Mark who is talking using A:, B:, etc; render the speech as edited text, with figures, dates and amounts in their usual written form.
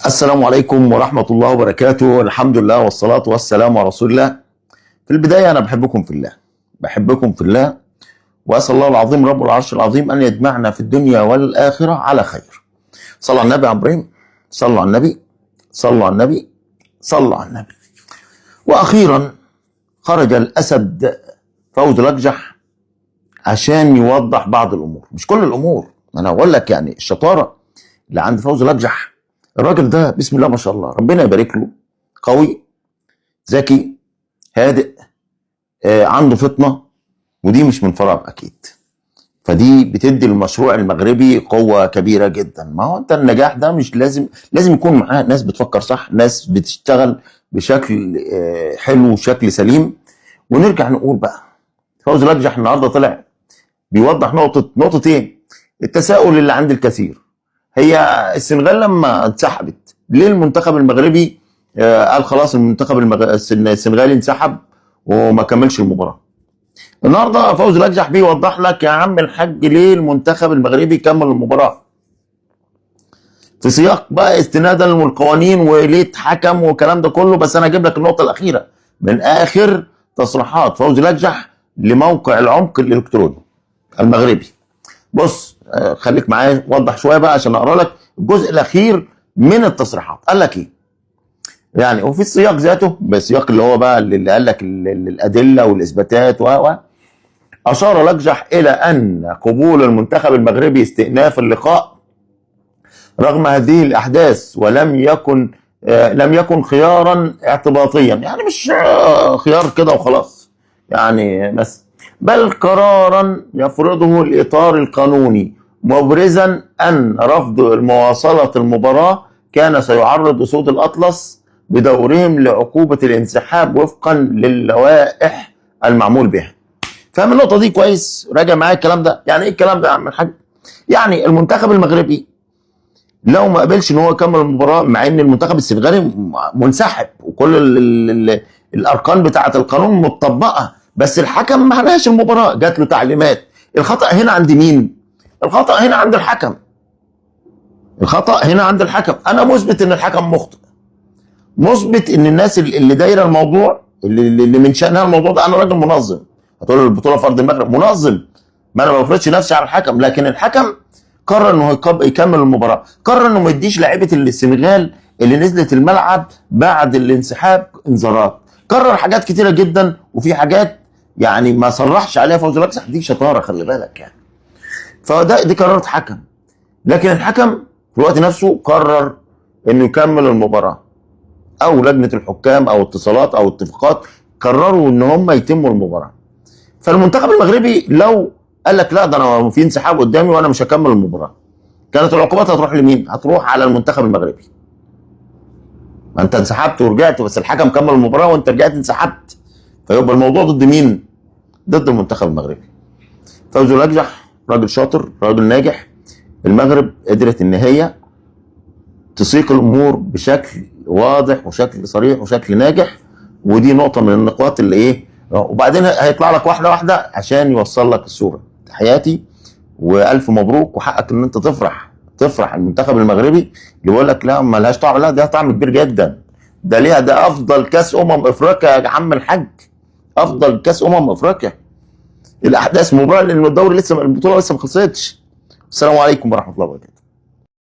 A: السلام عليكم ورحمة الله وبركاته. الحمد لله والصلاة والسلام على رسول الله. في البداية أنا بحبكم في الله، بحبكم في الله، وأسأل الله العظيم رب العرش العظيم أن يجمعنا في الدنيا والآخرة على خير. صلوا على النبي يا إبراهيم، صلوا على النبي، صلوا على النبي، صلوا على النبي. وأخيرا خرج الأسد فوزي الأقجح عشان يوضح بعض الأمور، مش كل الأمور. أنا أقول لك يعني الشطارة اللي عند فوزي الأقجح. الراجل ده بسم الله ما شاء الله، ربنا يبارك له، قوي، ذكي، هادئ، عنده فطنة، ودي مش من فراغ أكيد. فدي بتدي المشروع المغربي قوة كبيرة جدا. ما هو أنت النجاح ده مش لازم يكون معاه ناس بتفكر صح، ناس بتشتغل بشكل حلو وشكل سليم. ونرجع نقول بقى فوزي الأقجح النهارده طلع بيوضح نقطتين التساؤل اللي عند الكثير. هي السنغال لما انسحبت ليه المنتخب المغربي قال خلاص المنتخب السنغالي انسحب وما كملش المباراه؟ النهارده فوزي الأقجح بيوضح لك يا عم الحاج ليه المنتخب المغربي كمل المباراه، في سياق بقى استنادا للقوانين وليه اتحكم والكلام ده كله. بس انا اجيب لك النقطه الاخيره من اخر تصريحات فوزي الأقجح لموقع العمق الالكتروني المغربي. بص خليك معايا، وضح شويه بقى عشان اقرا لك الجزء الاخير من التصريحات. قال لك ايه؟ يعني وفي السياق ذاته، بالسياق اللي هو بقى اللي قال لك الادله والاثباتات اشار الأقجح الى ان قبول المنتخب المغربي استئناف اللقاء رغم هذه الاحداث لم يكن خيارا اعتباطيا، يعني مش خيار كده وخلاص يعني بس، بل قرارا يفرضه الإطار القانوني، مبرزا أن رفض مواصلة المباراة كان سيعرض أسود الأطلس بدورهم لعقوبة الانسحاب وفقا للوائح المعمول بها. فاهم النقطة دي كويس؟ راجع معايا الكلام ده. يعني إيه الكلام ده يا عم الحاج؟ يعني المنتخب المغربي لو ما قبلش ان هو يكمل المباراه، مع ان المنتخب السنغالي منسحب وكل الاركان بتاعه القانون متطبقه، بس الحكم ما نهاش المباراه، جات له تعليمات. الخطا هنا عند مين؟ الخطا هنا عند الحكم. الخطا هنا عند الحكم. انا مثبت ان الحكم مخطئ، مثبت ان الناس اللي دايره الموضوع اللي من شانها الموضوع ده. انا راجل منظم، هتقول البطوله في ارض المغرب، منظم، ما انا ما بفرضش نفسي على الحكم، لكن الحكم قرر انه يكمل المباراه، قرر انه ما يديش لعيبه السنغال اللي نزلت الملعب بعد الانسحاب انذارات، قرر حاجات كتيره جدا، وفي حاجات يعني ما صرحش عليها فوزي الأقجح. دي شطاره خلي بالك يعني. دي قرارات حكم، لكن الحكم في الوقت نفسه قرر انه يكمل المباراه، او لجنه الحكام او اتصالات او اتفاقات قرروا ان هم يتموا المباراه. فالمنتخب المغربي لو قال لك لا ده انا في انسحاب قدامي وانا مش هكمل المباراه، كانت العقوبات هتروح لمين؟ هتروح على المنتخب المغربي. ما انت انسحبت ورجعت، بس الحكم كمل المباراه وانت رجعت انسحبت، فيبقى الموضوع ضد مين؟ ضد المنتخب المغربي. فوزي الأقجح راجل شاطر، راجل ناجح. المغرب قدرت ان هي تسيق الامور بشكل واضح وشكل صريح وشكل ناجح، ودي نقطه من النقاط اللي ايه، وبعدين هيطلع لك واحده واحده عشان يوصل لك الصوره. تحياتي والف مبروك، وحقك ان انت تفرح المنتخب المغربي اللي بيقول لك لا ما لهاش طعم. لا ده طعم كبير جدا، ده افضل كاس افريقيا يا عم الحاج، افضل كاس افريقيا. الاحداث مبرره لان البطوله لسه ما خلصتش. السلام عليكم ورحمه الله وبركاته.